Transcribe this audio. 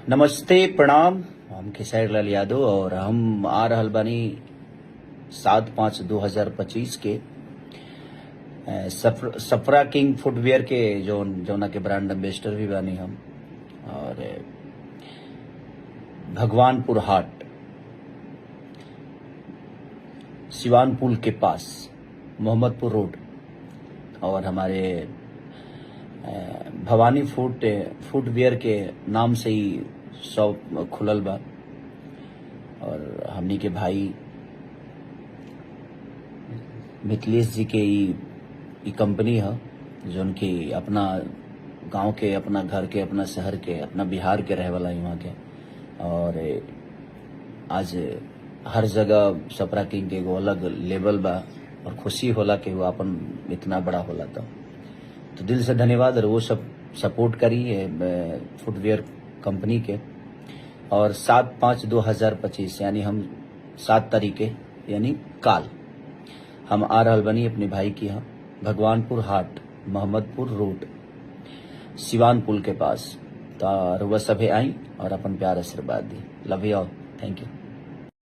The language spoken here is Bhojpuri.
नमस्ते प्रणाम। हम खेसारी लाल यादव और हम आ रहल बानी 7/5/2025 के सफरा किंग फुटवियर के जौना के ब्रांड एम्बेसडर भी बानी हम। और भगवानपुर हाट, सिवान पुल के पास, मोहम्मदपुर रोड, और हमारे भवानी फुटवियर के नाम से ही शॉप खुलल बा। और हमनी के भाई मिथिलेश जी के ई कंपनी है, जोन की अपना गांव के, अपना घर के, अपना शहर के, अपना बिहार के रहे वाला वहाँ के। और आज हर जगह सफरा किंग के एगो अलग लेवल बा और खुशी होला कि वो अपन इतना बड़ा होला। तो दिल से धन्यवाद। और वो सब सपोर्ट करी फुटवियर कंपनी के। और 7/5/2025 यानी हम 7 तारीख यानी काल हम आ रहल बनी अपने भाई की यहाँ, भगवानपुर हाट, मोहम्मदपुर रोड, सिवान पुल के पास। तो वह सभे आई और अपन प्यार आशीर्वाद दी। Love you all, thank you.